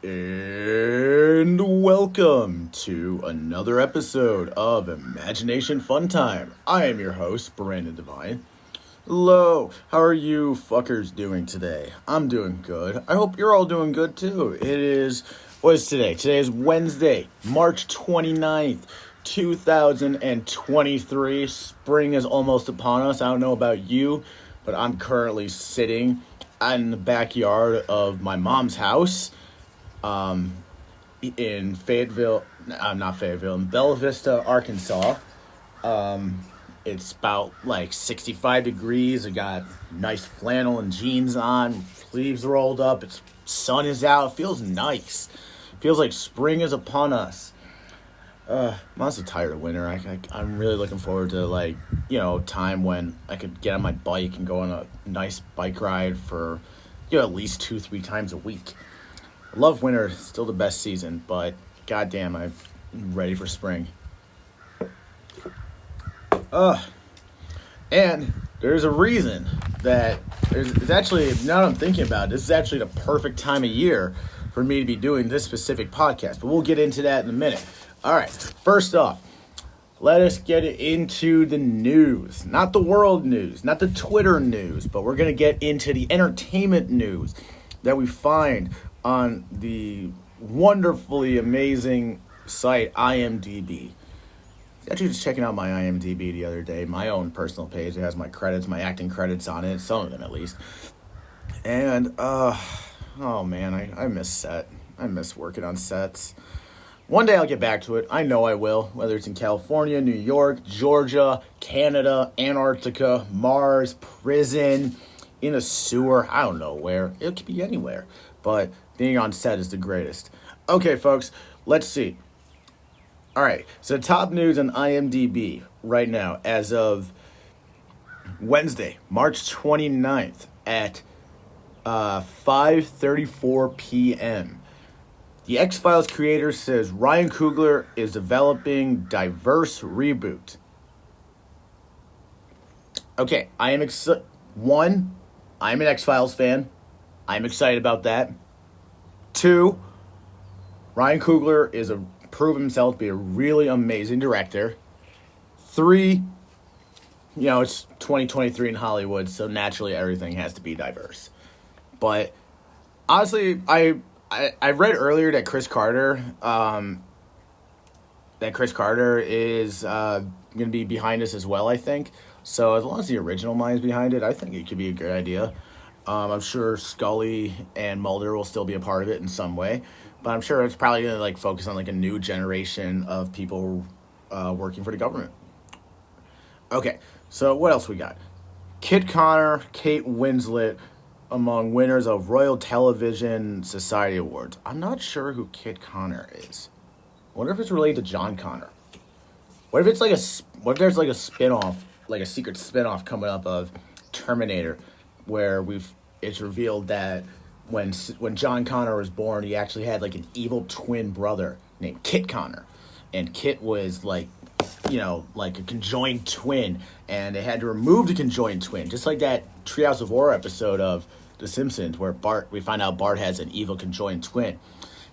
And welcome to another episode of Imagination Fun Time. I am your host, Brandon Devine. Hello, how are you fuckers doing today? I'm doing good. I hope you're all doing good too. What is today? Today is Wednesday, March 29th, 2023. Spring is almost upon us. I don't know about you, but I'm currently sitting in the backyard of my mom's house. In Fayetteville, not Fayetteville, in Bella Vista, Arkansas. It's about like 65 degrees. I got nice flannel and jeans on, sleeves rolled up. It's sun is out. It feels nice. It feels like spring is upon us. I'm honestly tired of winter. I'm really looking forward to time when I could get on my bike and go on a nice bike ride for at least 2-3 times a week. I love winter. It's still the best season, but goddamn, I'm ready for spring. And there's a reason that it's actually, now that I'm thinking about it, this is actually the perfect time of year for me to be doing this specific podcast, but we'll get into that in a minute. All right, first off, let us get into the news. Not the world news, not the Twitter news, but we're going to get into the entertainment news that we find on the wonderfully amazing site IMDb. Actually, just checking out my IMDb the other day, my own personal page. It has my credits, my acting credits on it, some of them at least. And, oh man, I miss set. I miss working on sets. One day I'll get back to it. I know I will, whether it's in California, New York, Georgia, Canada, Antarctica, Mars, prison, in a sewer, I don't know where. It could be anywhere. But being on set is the greatest. Okay, folks, let's see. All right, so top news on IMDb right now as of Wednesday, March 29th at 5:34 p.m. The X-Files creator says Ryan Coogler is developing diverse reboot. Okay, I'm an X-Files fan. I'm excited about that. 2, Ryan Coogler is proven himself to be a really amazing director. 3, it's 2023 in Hollywood, so naturally everything has to be diverse. But honestly, I read earlier that Chris Carter is going to be behind this as well, I think. So as long as the original mind's behind it, I think it could be a good idea. I'm sure Scully and Mulder will still be a part of it in some way, but I'm sure it's probably going to focus on a new generation of people working for the government. Okay, so what else we got? Kit Connor, Kate Winslet among winners of Royal Television Society Awards. I'm not sure who Kit Connor is. I wonder if it's related to John Connor. What if there's a spin-off, like a secret spin-off coming up of Terminator, where it's revealed that when John Connor was born, he actually had an evil twin brother named Kit Connor, and Kit was a conjoined twin, and they had to remove the conjoined twin, just like that Treehouse of Horror episode of The Simpsons, where we find out Bart has an evil conjoined twin,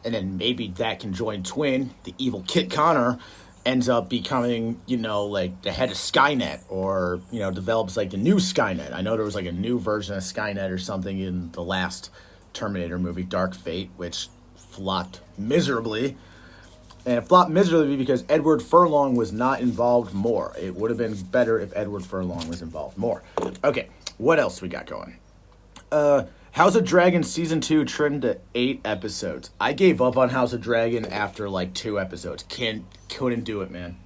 and then maybe that conjoined twin, the evil Kit Connor, ends up becoming, the head of Skynet, or, develops the new Skynet. I know there was a new version of Skynet or something in the last Terminator movie, Dark Fate, which flopped miserably. And it flopped miserably because Edward Furlong was not involved more. It would have been better if Edward Furlong was involved more. Okay, what else we got going? House of Dragon Season 2 trimmed to 8 episodes. I gave up on House of Dragon after 2 episodes. Couldn't do it, man.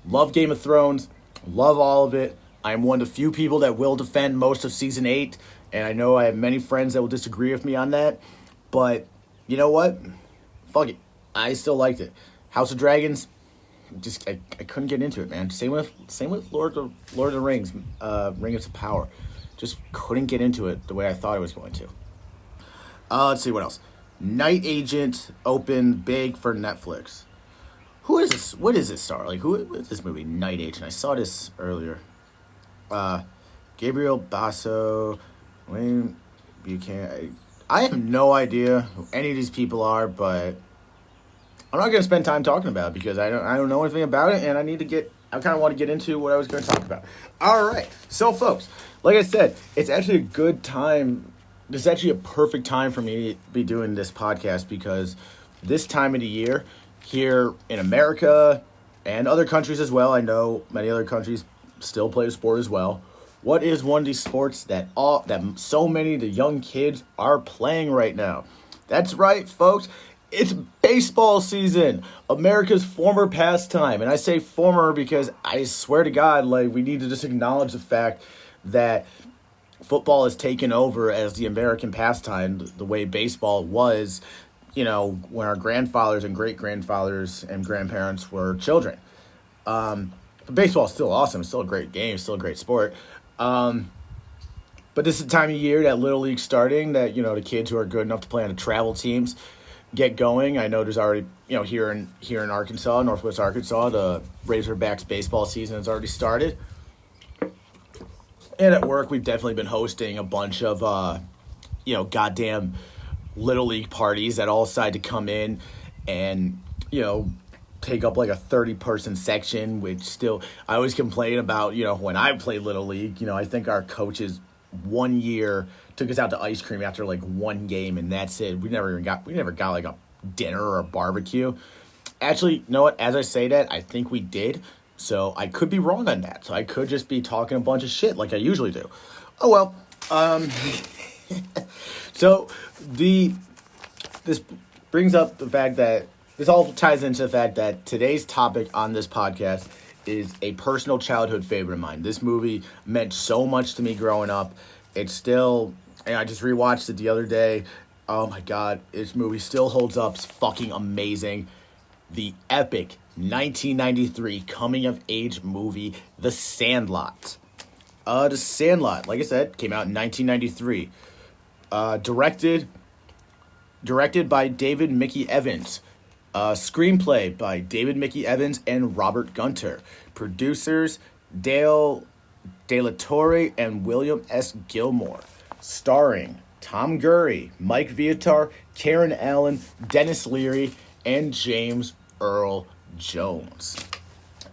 Love Game of Thrones. Love all of it. I'm one of the few people that will defend most of Season 8. And I know I have many friends that will disagree with me on that. But you know what? Fuck it. I still liked it. House of Dragons, I couldn't get into it, man. Same with Lord of the Rings, Rings of Power. Just couldn't get into it the way I thought I was going to. Let's see what else. Night Agent opened big for Netflix. Who is this? What is this star? Who is this movie? Night Agent. I saw this earlier. Gabriel Basso, Wayne Buchanan. I have no idea who any of these people are, but I'm not going to spend time talking about it because I don't know anything about it, and I kind of want to get into what I was going to talk about. All right. So, folks, like I said, it's actually a good time. This is actually a perfect time for me to be doing this podcast because this time of the year here in America and other countries as well, I know many other countries still play the sport as well. What is one of these sports that so many of the young kids are playing right now? That's right, folks. It's baseball season, America's former pastime. And I say former because I swear to God, we need to just acknowledge the fact that football has taken over as the American pastime, the way baseball was, when our grandfathers and great-grandfathers and grandparents were children. But baseball is still awesome. It's still a great game. It's still a great sport. But this is the time of year that Little League's starting, that, the kids who are good enough to play on the travel teams get going. I know there's already, here in Arkansas, Northwest Arkansas, the Razorbacks baseball season has already started. And at work, we've definitely been hosting a bunch of, goddamn Little League parties that all decide to come in and, take up like a 30-person section, which still, I always complain about, when I played Little League, I think our coaches 1 year took us out to ice cream after like one game, and that's it. We never got like a dinner or a barbecue. Actually, you know what? As I say that, I think we did. So I could be wrong on that. So I could just be talking a bunch of shit like I usually do. Oh well. So this brings up the fact that this all ties into the fact that today's topic on this podcast is a personal childhood favorite of mine. This movie meant so much to me growing up. It's still, and I just rewatched it the other day. Oh my God, this movie still holds up. It's fucking amazing. The epic 1993 coming-of-age movie, The Sandlot. The Sandlot, like I said, came out in 1993. Directed by David Mickey Evans. Screenplay by David Mickey Evans and Robert Gunter. Producers, Dale De La Torre and William S. Gilmore. Starring Tom Gurry, Mike Viator, Karen Allen, Dennis Leary, and James Earl Jones.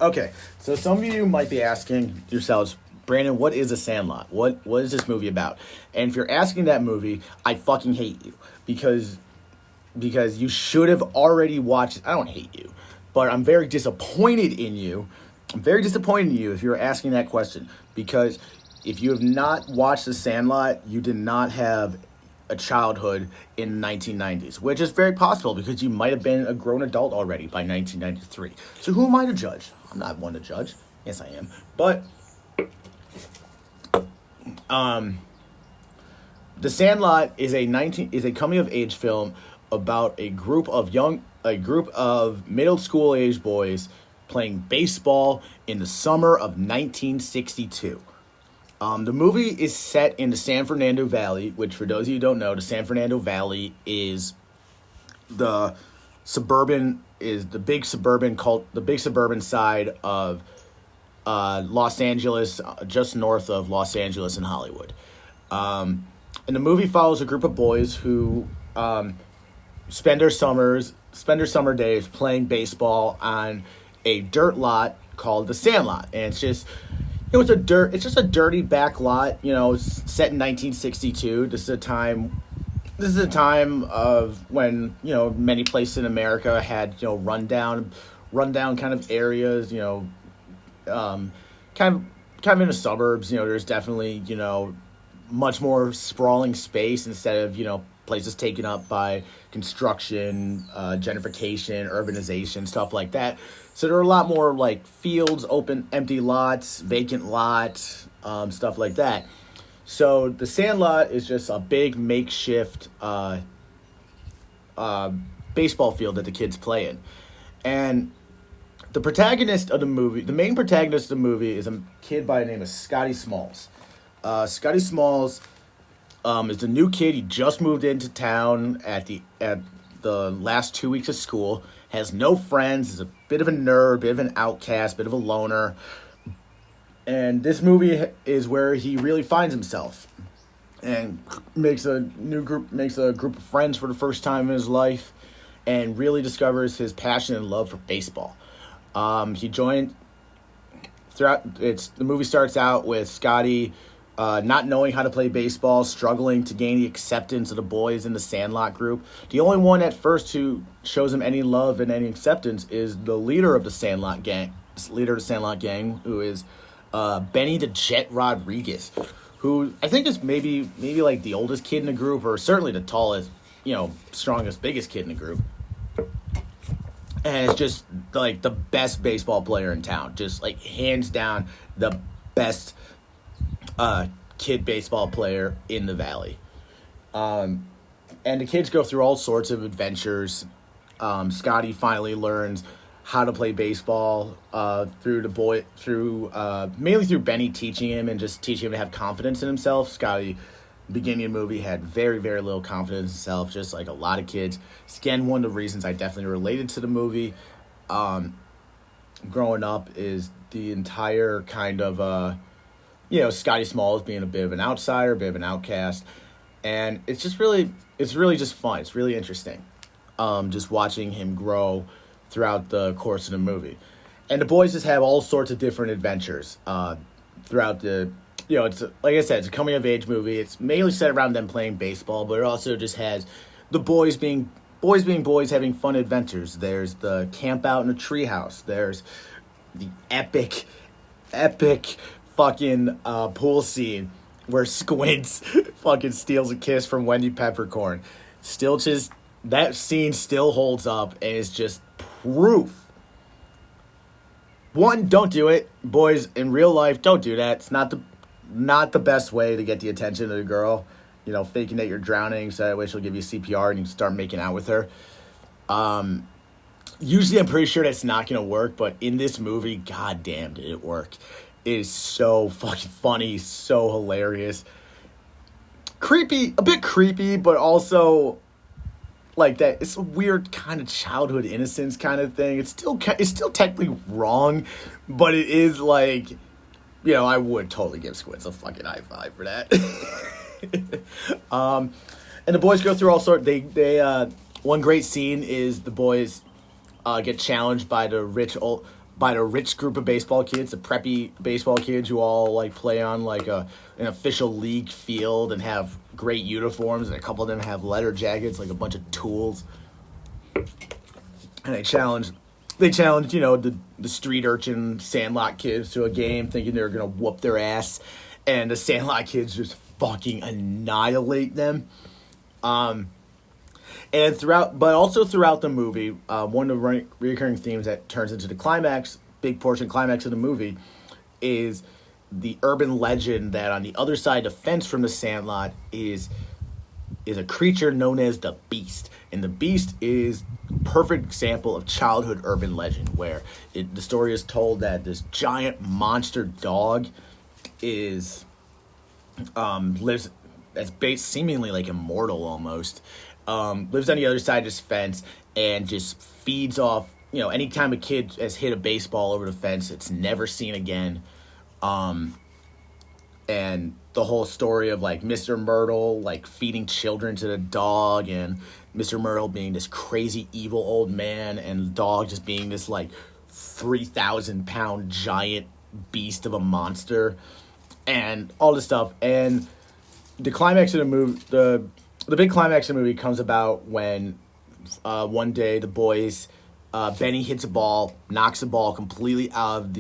Okay, so some of you might be asking yourselves, Brandon, what is a Sandlot? What is this movie about? And if you're asking that movie, I fucking hate you because you should have already watched it. I don't hate you, but I'm very disappointed in you. I'm very disappointed in you if you're asking that question, because if you have not watched The Sandlot, you did not have a childhood in the 1990s, which is very possible because you might have been a grown adult already by 1993. So who am I to judge? I'm not one to judge. Yes, I am. But The Sandlot is a coming of age film about a group of middle school age boys playing baseball in the summer of 1962. The movie is set in the San Fernando Valley, which, for those of you who don't know, the San Fernando Valley is the big suburban side of Los Angeles, just north of Los Angeles and Hollywood. And the movie follows a group of boys who spend their summer days playing baseball on a dirt lot called the Sandlot, and it's just a dirty back lot, set in 1962. This is a time of when, many places in America had, rundown kind of areas, kind of in the suburbs. There's definitely, much more sprawling space instead of, places taken up by construction, gentrification, urbanization, stuff like that. So there are a lot more like fields, open, empty lots, vacant lots, stuff like that. So the Sandlot is just a big makeshift baseball field that the kids play in. And the main protagonist of the movie is a kid by the name of Scotty Smalls. Scotty Smalls is the new kid. He just moved into town at the last 2 weeks of school. Has no friends. Is a bit of a nerd, bit of an outcast, bit of a loner. And this movie is where he really finds himself. and makes a group of friends for the first time in his life, and really discovers his passion and love for baseball. He joined throughout. It's the movie starts out with Scotty not knowing how to play baseball, struggling to gain the acceptance of the boys in the Sandlot group. The only one at first who shows him any love and any acceptance is the leader of the Sandlot gang. Who is Benny the Jet Rodriguez, who I think is maybe like the oldest kid in the group, or certainly the tallest, strongest, biggest kid in the group. And it's just like the best baseball player in town, just like hands down the best kid baseball player in the valley. And the kids go through all sorts of adventures. Scotty finally learns how to play baseball mainly through Benny teaching him and just teaching him to have confidence in himself. Scotty, beginning of the movie, had very, very little confidence in himself, just like a lot of kids. It's, again, one of the reasons I definitely related to the movie. Growing up is the entire kind of Scotty Smalls being a bit of an outsider, a bit of an outcast. And it's really just fun. It's really interesting. Just watching him grow throughout the course of the movie. And the boys just have all sorts of different adventures throughout the, it's, like I said, it's a coming of age movie. It's mainly set around them playing baseball, but it also just has the boys being boys having fun adventures. There's the camp out in a treehouse. There's the epic fucking pool scene where Squints fucking steals a kiss from Wendy Peppercorn. That scene still holds up and is just proof. One, don't do it. Boys, in real life, don't do that. It's not the best way to get the attention of the girl. Faking that you're drowning so that way she'll give you CPR and you can start making out with her. Usually I'm pretty sure that's not going to work, but in this movie, goddamn did it work. It is so fucking funny, so hilarious. A bit creepy, but also like that. It's a weird kind of childhood innocence kind of thing. It's still technically wrong, but it is like, I would totally give Squints a fucking high five for that. And the boys go through all sorts. They one great scene is the boys get challenged by the rich group of baseball kids, the preppy baseball kids who all like play on like an official league field and have great uniforms, and a couple of them have leather jackets, like a bunch of tools. And they challenge the street urchin Sandlot kids to a game, thinking they're gonna whoop their ass, and the Sandlot kids just fucking annihilate them. And throughout the movie, one of the recurring themes that turns into the big climax of the movie, is the urban legend that on the other side of the fence from the Sandlot is a creature known as the Beast. And the Beast is a perfect example of childhood urban legend, where the story is told that this giant monster dog lives as seemingly like immortal almost. Lives on the other side of this fence and just feeds off, anytime a kid has hit a baseball over the fence, it's never seen again. And the whole story of like Mr. Myrtle like feeding children to the dog, and Mr. Myrtle being this crazy evil old man, and the dog just being this like 3,000-pound giant beast of a monster, and all this stuff. And the climax of the movie, the big climax of the movie comes about when one day the boys, Benny hits a ball, knocks the ball completely out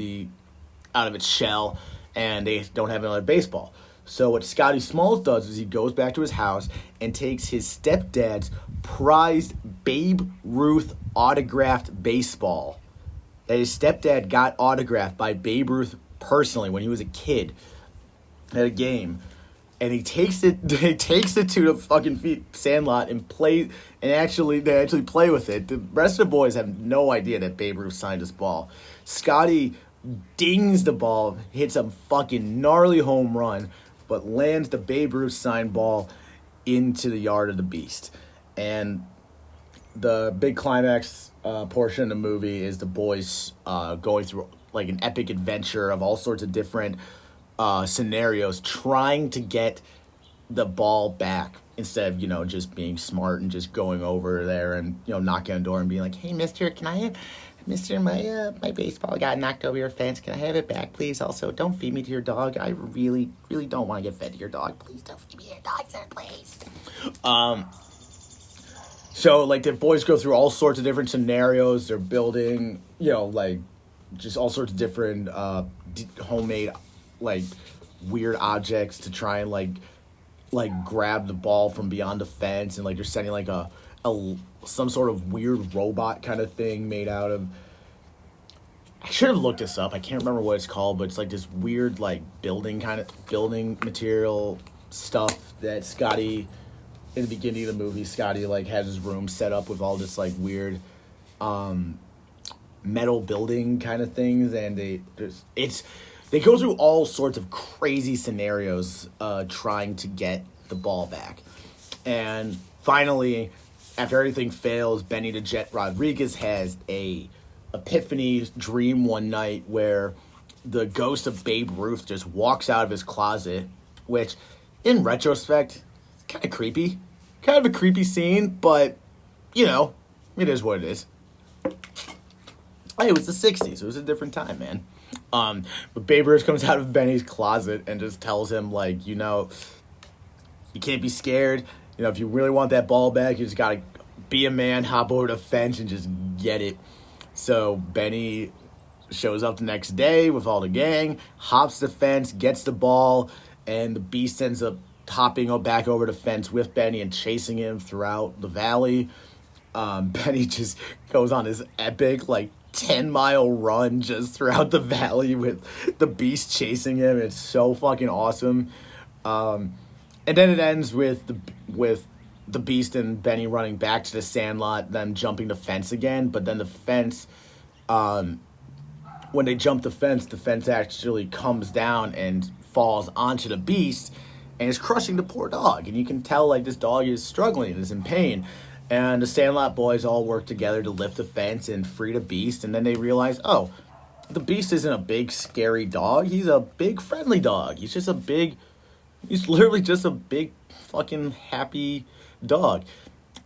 of its shell, and they don't have another baseball. So what Scotty Smalls does is he goes back to his house and takes his stepdad's prized Babe Ruth autographed baseball that his stepdad got autographed by Babe Ruth personally when he was a kid at a game. And he takes it to the fucking Sandlot and they actually play with it. The rest of the boys have no idea that Babe Ruth signed his ball. Scotty dings the ball, hits a fucking gnarly home run, but lands the Babe Ruth signed ball into the yard of the Beast. And the big climax portion of the movie is the boys going through like an epic adventure of all sorts of different scenarios, trying to get the ball back instead of, just being smart and just going over there and, knocking on the door and being like, hey, mister, can I have, mister, my baseball got knocked over your fence. Can I have it back, please? Also, don't feed me to your dog. I really, really don't want to get fed to your dog. Please don't feed me to your dog, sir, please. So, like, the boys go through all sorts of different scenarios. They're building, just all sorts of different homemade, weird objects to try and, grab the ball from beyond the fence. And, they're sending, some sort of weird robot kind of thing made out of... I should have looked this up. I can't remember what it's called, but it's, this weird, building material stuff that Scotty... In the beginning of the movie, Scotty has his room set up with all this weird metal building kind of things, and they go through all sorts of crazy scenarios trying to get the ball back. And finally, after everything fails, Benny the Jet Rodriguez has a epiphany dream one night where the ghost of Babe Ruth just walks out of his closet, which, in retrospect, kind of creepy. Kind of a creepy scene, but, it is what it is. Hey, it was the 60s. It was a different time, man. But Babe Ruth comes out of Benny's closet and just tells him, you can't be scared. If you really want that ball back, you just got to be a man, hop over the fence, and just get it. So Benny shows up the next day with all the gang, hops the fence, gets the ball, and the Beast ends up hopping back over the fence with Benny and chasing him throughout the valley. Benny just goes on his epic 10-mile run just throughout the valley with the Beast chasing him. It's so fucking awesome. And then it ends with the Beast and Benny running back to the Sandlot, them jumping the fence again. But then the fence, when they jump the fence actually comes down and falls onto the Beast and is crushing the poor dog. And you can tell this dog is struggling and is in pain. And the Sandlot boys all work together to lift the fence and free the Beast. And then they realize, oh, the Beast isn't a big, scary dog. He's a big, friendly dog. He's literally just a big, fucking happy dog.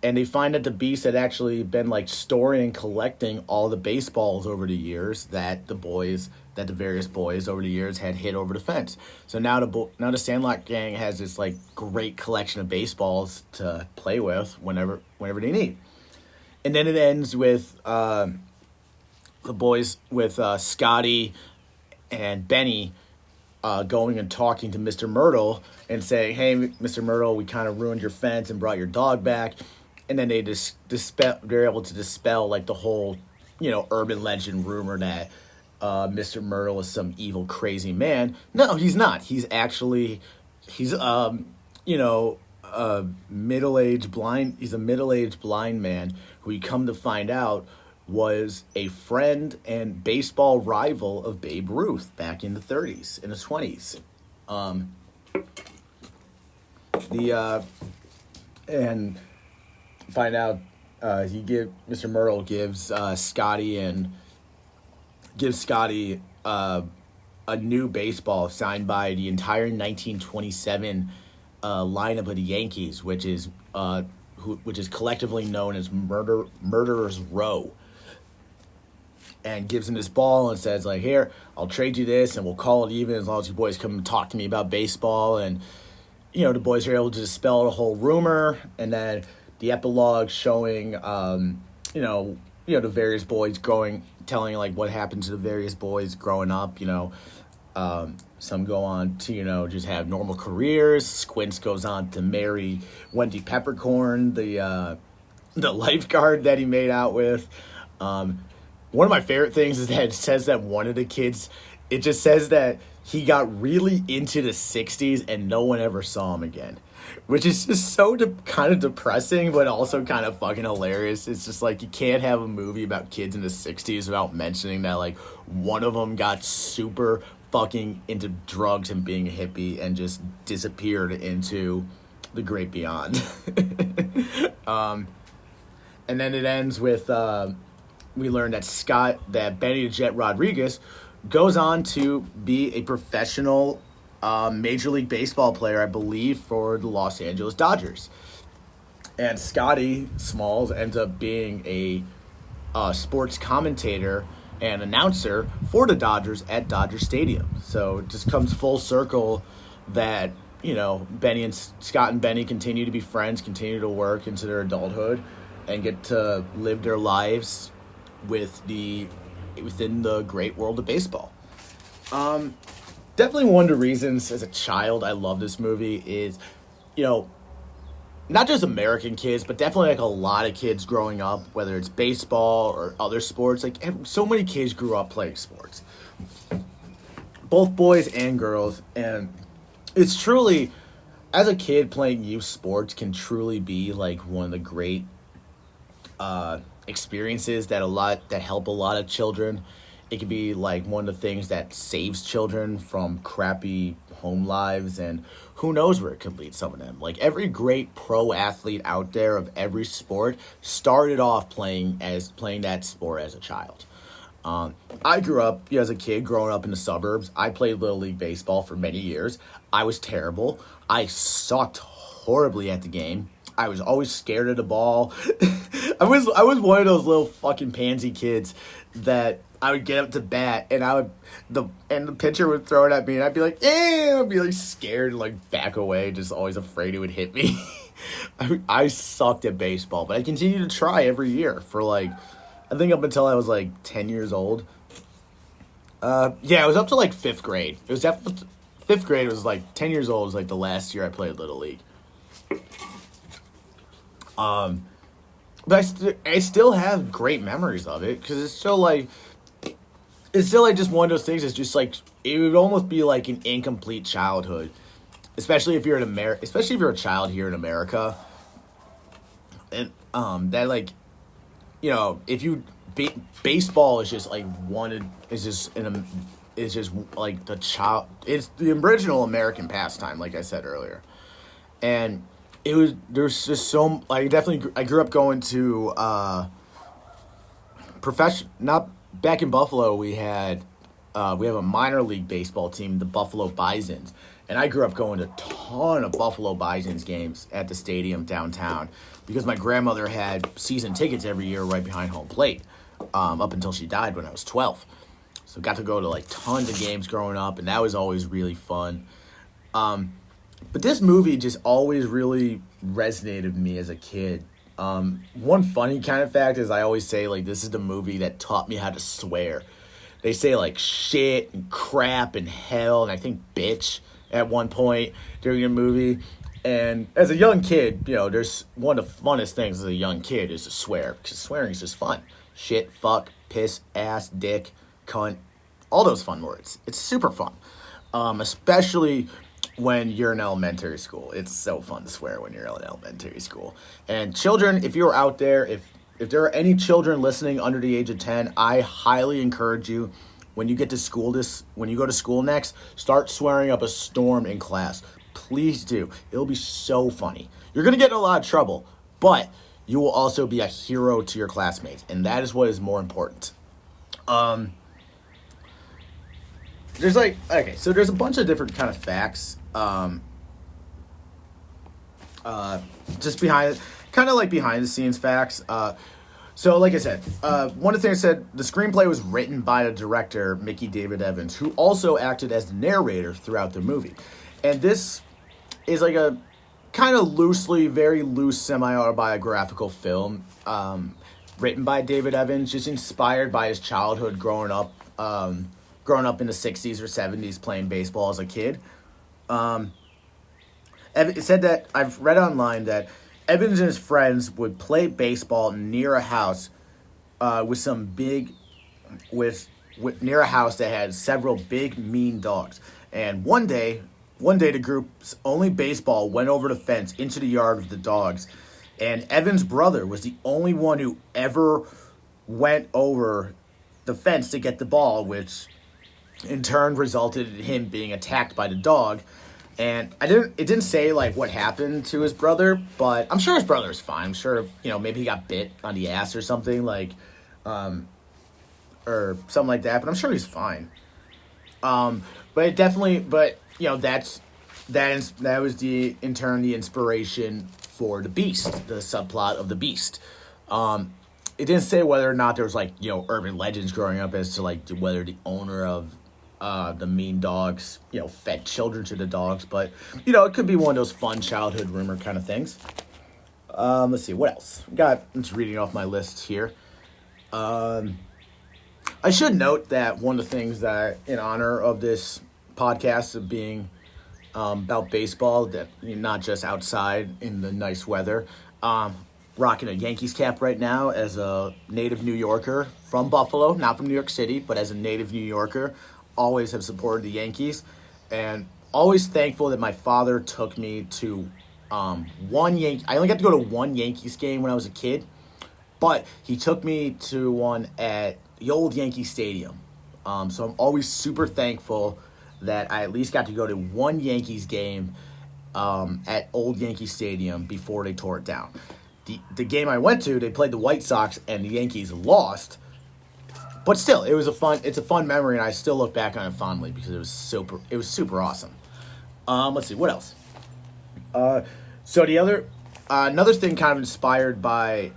And they find that the Beast had actually been, storing and collecting all the baseballs over the years that the various boys over the years had hit over the fence. So now the Sandlot gang has this, great collection of baseballs to play with whenever they need. And then it ends with the boys, with Scotty and Benny going and talking to Mr. Myrtle and saying, hey, Mr. Myrtle, we kind of ruined your fence and brought your dog back. And then they're able to dispel, the whole, urban legend rumor that Mr. Myrtle is some evil, crazy man. No, he's not. He's a middle-aged blind man who you come to find out was a friend and baseball rival of Babe Ruth back in the 30s, in the 20s. And find out Mr. Myrtle gives Scotty a new baseball signed by the entire 1927 lineup of the Yankees, which is collectively known as Murderers Row. And gives him this ball and says, here, I'll trade you this and we'll call it even as long as you boys come and talk to me about baseball. And, the boys are able to dispel the whole rumor. And then the epilogue showing, the various boys telling what happened to the various boys growing up. Some go on to just have normal careers. Squints goes on to marry Wendy Peppercorn, the lifeguard that he made out with. One of my favorite things is that it says that one of the kids, it just says that he got really into the 60s and no one ever saw him again. Which is just so kind of depressing, but also kind of fucking hilarious. It's just you can't have a movie about kids in the 60s without mentioning that one of them got super fucking into drugs and being a hippie and just disappeared into the great beyond. And then it ends with we learn that Benny the Jet Rodriguez goes on to be a professional Major League Baseball player, I believe, for the Los Angeles Dodgers. And Scotty Smalls ends up being a sports commentator and announcer for the Dodgers at Dodger Stadium. So it just comes full circle that, Scott and Benny continue to be friends, continue to work into their adulthood, and get to live their lives within the great world of baseball. Definitely one of the reasons as a child I love this movie is, not just American kids, but definitely like a lot of kids growing up, whether it's baseball or other sports. Like so many kids grew up playing sports, both boys and girls, and it's truly, as a kid, playing youth sports can truly be like one of the great experiences that help a lot of children. It can be like one of the things that saves children from crappy home lives, and who knows where it could lead some of them. Like every great pro athlete out there of every sport started off playing that sport as a child. I grew up as a kid growing up in the suburbs. I played Little League Baseball for many years. I was terrible. I sucked horribly at the game. I was always scared of the ball. I was one of those little fucking pansy kids that I would get up to bat and the pitcher would throw it at me and I'd be like, I'd be like scared and like back away, just always afraid it would hit me. I sucked at baseball, but I continued to try every year for I think up until I was 10 years old. It was up to 5th grade. It was definitely 5th grade. It was 10 years old. It was the last year I played Little League. But I still have great memories of it because it's still just one of those things. It's just it would almost be like an incomplete childhood, especially if you're especially if you're a child here in America, and if you baseball is just the child. It's the original American pastime, like I said earlier, and. There's just so, I grew up going to, not back in Buffalo, we have a minor league baseball team, the Buffalo Bisons, and I grew up going to a ton of Buffalo Bisons games at the stadium downtown because my grandmother had season tickets every year right behind home plate, up until she died when I was 12. So got to go to tons of games growing up, and that was always really fun. But this movie just always really resonated with me as a kid. One funny kind of fact is I always say, this is the movie that taught me how to swear. They say, shit and crap and hell and I think bitch at one point during the movie. And as a young kid, there's one of the funnest things as a young kid is to swear. Because swearing is just fun. Shit, fuck, piss, ass, dick, cunt. All those fun words. It's super fun. Especially when you're in elementary school. It's so fun to swear when you're in elementary school. And children, if you're out there, if there are any children listening under the age of 10, I highly encourage you, when you go to school next, start swearing up a storm in class. Please do. It'll be so funny. You're going to get in a lot of trouble, but you will also be a hero to your classmates, and that is what is more important. There's there's a bunch of different kind of facts. Just behind the scenes facts. So like I said, one of the things I said, the screenplay was written by the director, Mickey David Evans, who also acted as the narrator throughout the movie. And this is a kind of very loose semi-autobiographical film, written by David Evans, just inspired by his childhood growing up in the 60s or 70s playing baseball as a kid. It said that, I've read online that Evans and his friends would play baseball near a house near a house that had several big, mean dogs. And one day the group's only baseball went over the fence into the yard of the dogs. And Evans' brother was the only one who ever went over the fence to get the ball, which in turn resulted in him being attacked by the dog. And it didn't say what happened to his brother, but I'm sure his brother's fine. I'm sure, maybe he got bit on the ass or something or something like that, but I'm sure he's fine. But that was in turn the inspiration for the Beast, the subplot of the Beast. It didn't say whether or not there was urban legends growing up as to whether the owner of the mean dogs fed children to the dogs, but it could be one of those fun childhood rumor kind of things. Let's see what else I'm just reading off my list here. I should note that one of the things that, in honor of this podcast of being about baseball, that not just outside in the nice weather, rocking a Yankees cap right now as a native New Yorker from Buffalo, not from New York City, but as a native New Yorker, always have supported the Yankees, and always thankful that my father took me to one Yankee. I only got to go to one Yankees game when I was a kid, but he took me to one at the old Yankee Stadium. So I'm always super thankful that I at least got to go to one Yankees game at old Yankee Stadium before they tore it down. The game I went to, they played the White Sox and the Yankees lost. But still, it's a fun memory, and I still look back on it fondly because it was super awesome. Let's see, what else? So another thing kind of inspired by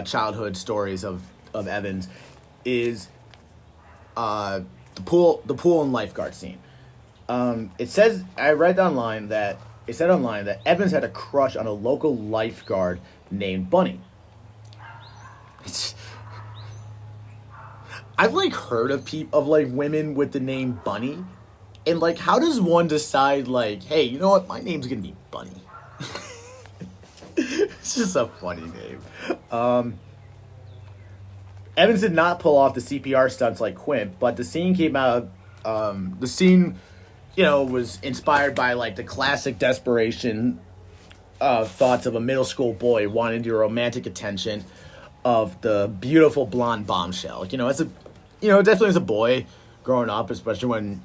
childhood stories of Evans is the pool and lifeguard scene. It says, I read online that Evans had a crush on a local lifeguard named Bunny. I've heard of women with the name Bunny, and how does one decide hey, you know what, my name's gonna be Bunny? It's just a funny name. Evans did not pull off the CPR stunts like Quint, but the scene came out. The scene, was inspired by the classic desperation thoughts of a middle school boy wanting the romantic attention of the beautiful blonde bombshell. Definitely as a boy growing up, especially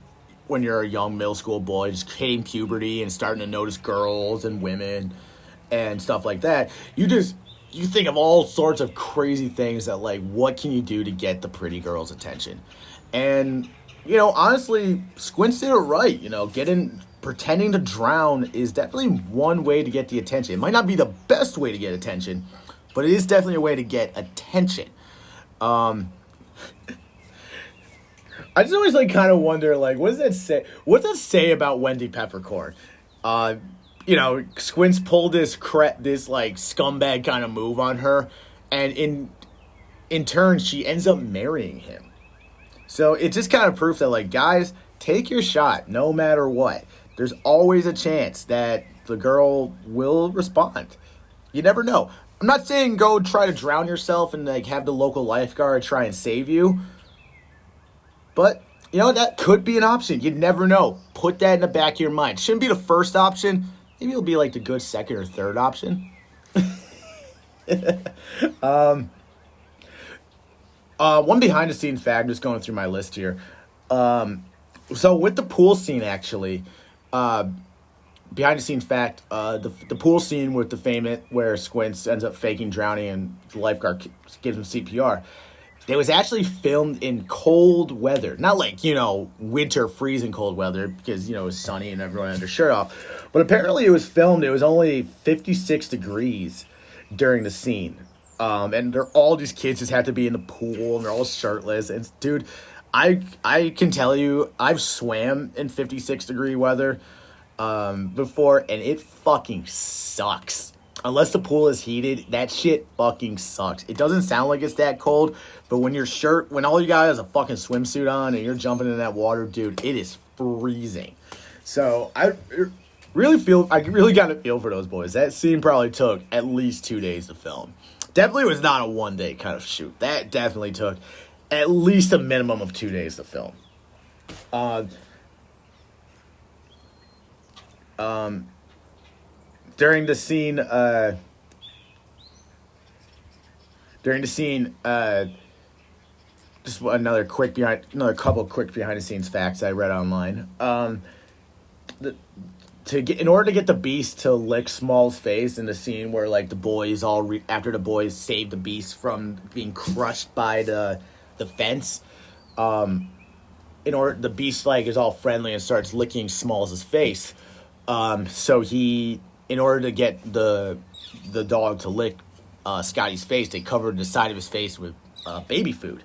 when you're a young middle school boy, just hitting puberty and starting to notice girls and women and stuff like that, you think of all sorts of crazy things that what can you do to get the pretty girl's attention? And honestly, Squints did it right. Pretending to drown is definitely one way to get the attention. It might not be the best way to get attention, but it is definitely a way to get attention. I just always kind of wonder what does that say? What does that say about Wendy Peppercorn? Squints pulled this scumbag kind of move on her, and in turn she ends up marrying him. So it's just kind of proof that guys, take your shot no matter what. There's always a chance that the girl will respond. You never know. I'm not saying go try to drown yourself and have the local lifeguard try and save you. But, that could be an option. You never know. Put that in the back of your mind. Shouldn't be the first option. Maybe it'll be the good second or third option. One behind the scenes fact, I'm just going through my list here. So with the pool scene, actually, behind the scenes fact, the pool scene with the famous where Squints ends up faking drowning and the lifeguard gives him CPR. It was actually filmed in cold weather. Not winter freezing cold weather because, it was sunny and everyone had their shirt off. But apparently it was only 56 degrees during the scene. And all these kids just have to be in the pool and they're all shirtless. And dude, I can tell you, I've swam in 56 degree weather before, and it fucking sucks. Unless the pool is heated, that shit fucking sucks. It doesn't sound like it's that cold, but when all you got is a fucking swimsuit on and you're jumping in that water, dude, it is freezing. So I really got to feel for those boys. That scene probably took at least 2 days to film. Definitely was not a one-day kind of shoot. That definitely took at least a minimum of 2 days to film. During the scene, just another couple quick behind the scenes facts I read online. In order to get the Beast to lick Small's face in the scene where the boys after the boys save the Beast from being crushed by the fence, the beast like is all friendly and starts licking Smalls' face. So in order to get the dog to lick Scotty's face, they covered the side of his face with baby food.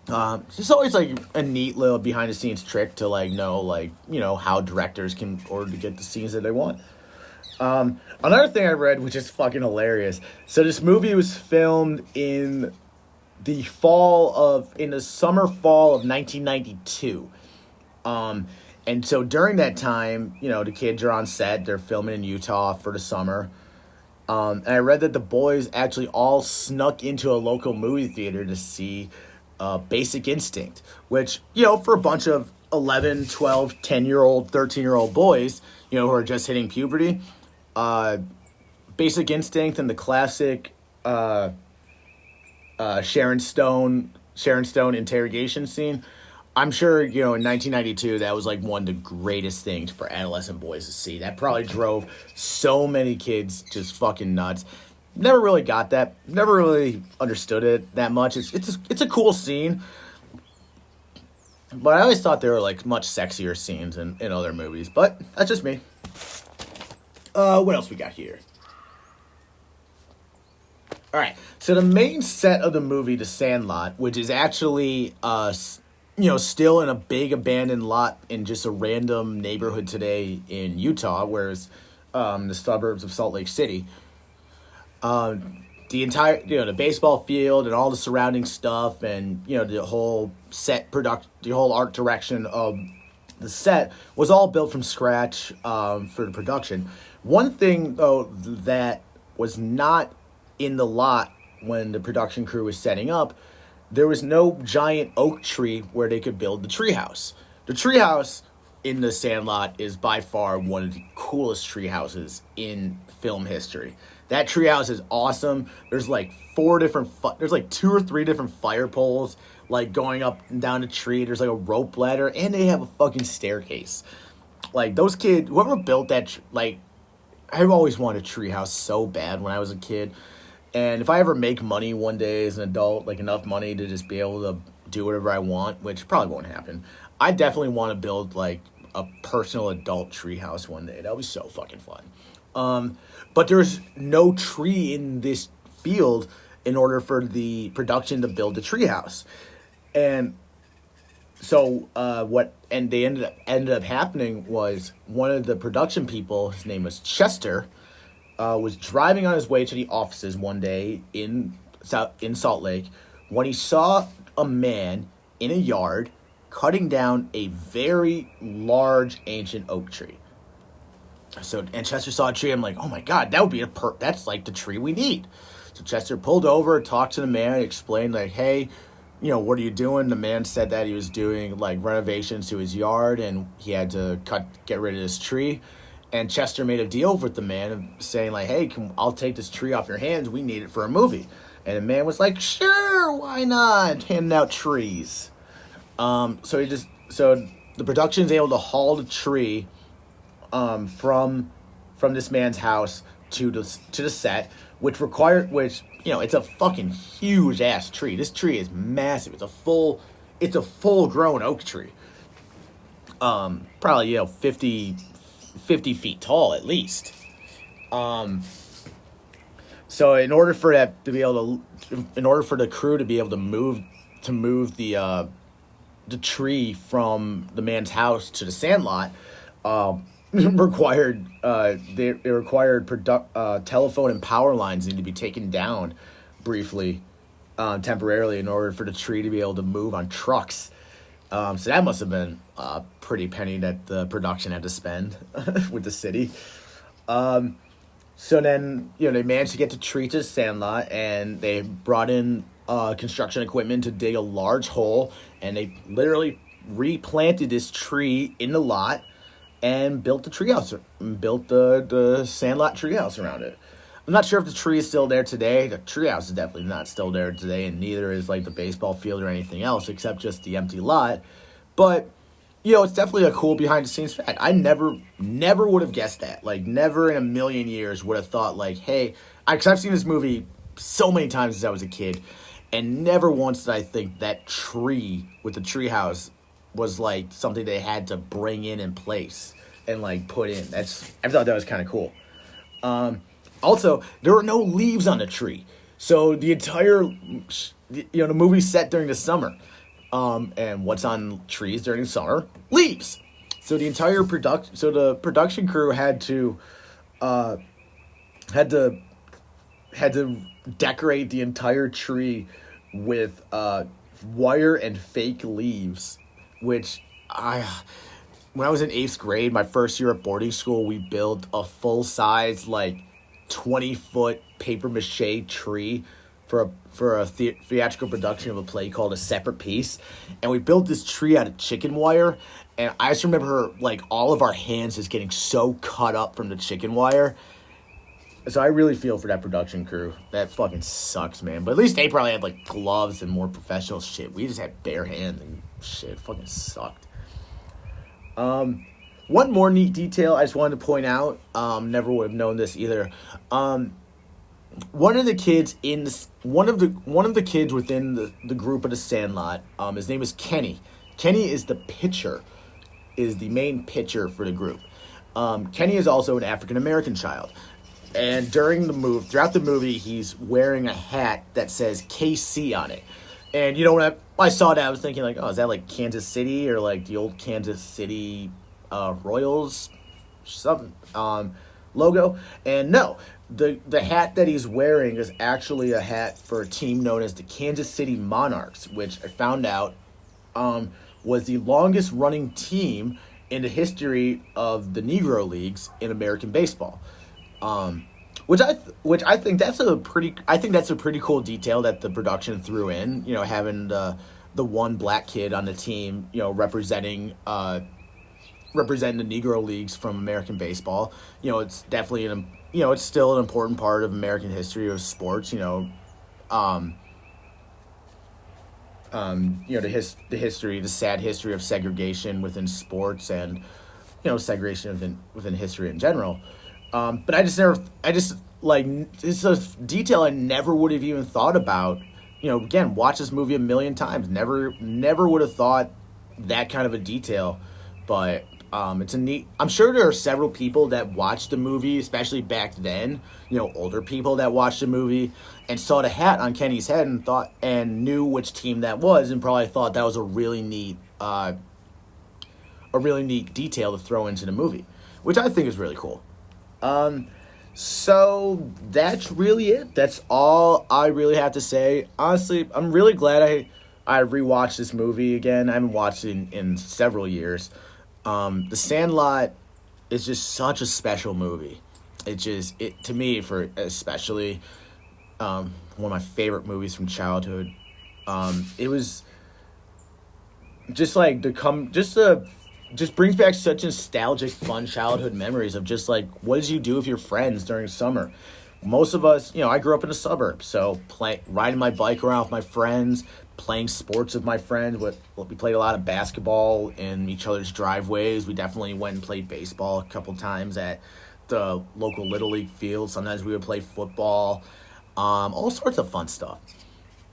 It's just always like a neat little behind the scenes trick to like know like how directors can order to get the scenes that they want. Another thing I read, which is fucking hilarious. So this movie was filmed in the summer fall of 1992. And so during that time, the kids are on set. They're filming in Utah for the summer. And I read that the boys actually all snuck into a local movie theater to see Basic Instinct, which, for a bunch of 11, 12, 10-year-old, 13-year-old boys, who are just hitting puberty, Basic Instinct and the classic Sharon Stone interrogation scene. I'm sure, in 1992, that was like one of the greatest things for adolescent boys to see. That probably drove so many kids just fucking nuts. Never really got that. Never really understood it that much. It's a cool scene. But I always thought there were like much sexier scenes in other movies. But that's just me. What else we got here? All right. So the main set of the movie, The Sandlot, which is actually still in a big abandoned lot in just a random neighborhood today in Utah, whereas the suburbs of Salt Lake City. The entire, the baseball field and all the surrounding stuff and, the whole the whole art direction of the set was all built from scratch for the production. One thing, though, that was not in the lot when the production crew was setting up, there was no giant oak tree where they could build the treehouse. The treehouse in The Sandlot is by far one of the coolest treehouses in film history. That treehouse is awesome. There's like 2 or 3 different fire poles, like going up and down the tree. There's like a rope ladder, and they have a fucking staircase. Like those kids, whoever built that, I've always wanted a treehouse so bad when I was a kid. And if I ever make money one day as an adult, like enough money to just be able to do whatever I want, which probably won't happen, I definitely want to build like a personal adult treehouse one day. That would be so fucking fun. But there's no tree in this field in order for the production to build the treehouse. And so what ended up happening was one of the production people, his name was Chester, was driving on his way to the offices one day in Salt Lake when he saw a man in a yard cutting down a very large ancient oak tree. And Chester saw a tree. I'm like, oh my God, that would be that's like the tree we need. So Chester pulled over, talked to the man, explained like, hey, what are you doing? The man said that he was doing like renovations to his yard and he had to get rid of this tree. And Chester made a deal with the man saying like, hey, I'll take this tree off your hands. We need it for a movie. And the man was like, sure, why not? Handing out trees. So the production's able to haul the tree from this man's house to the set, which it's a fucking huge ass tree. This tree is massive. It's a full grown oak tree. Probably 50 feet tall at least. So in order for the crew to be able to move the tree from the man's house to the Sandlot, required telephone and power lines need to be taken down briefly, temporarily, in order for the tree to be able to move on trucks. So that must have been a pretty penny that the production had to spend with the city. So then, they managed to get the tree to the Sandlot, and they brought in construction equipment to dig a large hole, and they literally replanted this tree in the lot and built the treehouse, built the Sandlot treehouse around it. I'm not sure if the tree is still there today. The treehouse is definitely not still there today, and neither is like the baseball field or anything else except just the empty lot. But it's definitely a cool behind the scenes fact. I never would have guessed that. Like, never in a million years would have thought like, hey, because I've seen this movie so many times since I was a kid, And never once did I think that tree with the treehouse was like something they had to bring in place and like put in. I thought that was kind of cool. Also, there were no leaves on the tree, so the entire the movie's set during the summer. And what's on trees during the summer? Leaves. So the production crew had to decorate the entire tree with wire and fake leaves, which when I was in 8th grade, my first year at boarding school, we built a full-size, 20-foot paper mache tree for a theatrical production of a play called A Separate Piece. And we built this tree out of chicken wire. And I just remember, all of our hands just getting so cut up from the chicken wire. So I really feel for that production crew. That fucking sucks, man. But at least they probably had, gloves and more professional shit. We just had bare hands and shit. It fucking sucked. One more neat detail I just wanted to point out. Never would have known this either. One of the kids within the group of the Sandlot, his name is Kenny. Kenny is the main pitcher for the group. Kenny is also an African American child. And throughout the movie, he's wearing a hat that says KC on it. And when I saw that, I was thinking is that Kansas City or the old Kansas City Royals something logo? And no, the hat that he's wearing is actually a hat for a team known as the Kansas City Monarchs, which I found out was the longest running team in the history of the Negro Leagues in American baseball. Which I think that's a pretty cool detail that the production threw in. Having the one black kid on the team, representing the Negro Leagues from American baseball. It's definitely it's still an important part of American history of sports. The sad history of segregation within sports and segregation within history in general. But it's a detail I never would have even thought about. Again, watch this movie a million times. Never would have thought that kind of a detail. But it's a neat. I'm sure there are several people that watched the movie, especially back then. Older people that watched the movie and saw the hat on Kenny's head and knew which team that was, and probably thought that was a really neat detail to throw into the movie, which I think is really cool. So that's really it. That's all I really have to say. Honestly, I'm really glad I rewatched this movie again. I haven't watched it in several years. The Sandlot is just such a special movie. To me, for especially, one of my favorite movies from childhood. It was just just brings back such nostalgic, fun childhood memories of just what did you do with your friends during summer? Most of us, I grew up in a suburb, so riding my bike around with my friends, playing sports with my friends. We played a lot of basketball in each other's driveways. We definitely went and played baseball a couple times at the local Little League field. Sometimes we would play football, all sorts of fun stuff.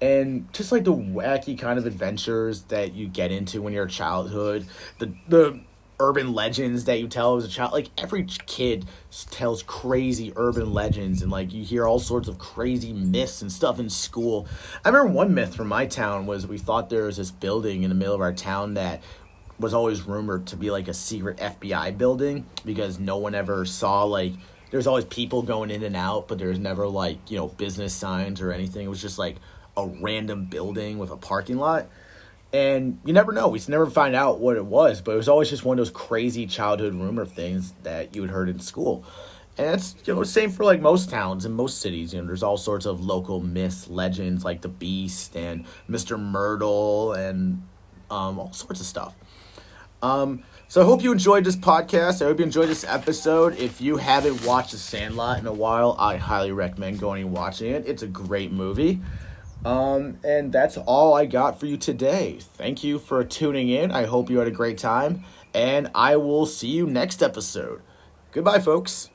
And just the wacky kind of adventures that you get into when you're a childhood, the urban legends that you tell as a child. Every kid tells crazy urban legends, and you hear all sorts of crazy myths and stuff in school. I remember one myth from my town was we thought there was this building in the middle of our town that was always rumored to be a secret FBI building, because no one ever saw there's always people going in and out, but there's never business signs or anything. It was just a random building with a parking lot. And you never know. We never find out what it was, but it was always just one of those crazy childhood rumor things that you had heard in school. And it's, same for most towns and most cities. There's all sorts of local myths, legends, like the Beast and Mr. Myrtle and all sorts of stuff. So I hope you enjoyed this podcast. I hope you enjoyed this episode. If you haven't watched The Sandlot in a while, I highly recommend going and watching it. It's a great movie. And that's all I got for you today. Thank you for tuning in. I hope you had a great time, and I will see you next episode. Goodbye, folks.